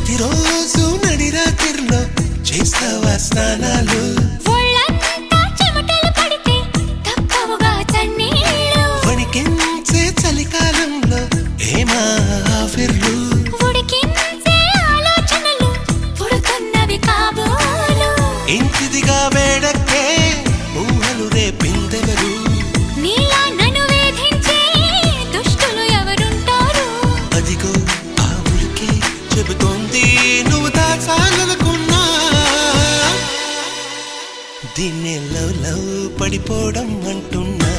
ప్రతిరోజు నడిరాత్రిలో చేస్తావా స్నానాలు వణికించే చలికాలంలో ఏమా ఆఫర్లు ఇంటిదిగా వేడక్కే ఊహలు రేపిందెవరు అదిగో ఆ ఉలికే చెబుతోంది నువ్వు దాచాలనుకున్నా దీన్ని లవ్ లవ్ పడిపోవడం అంటున్నా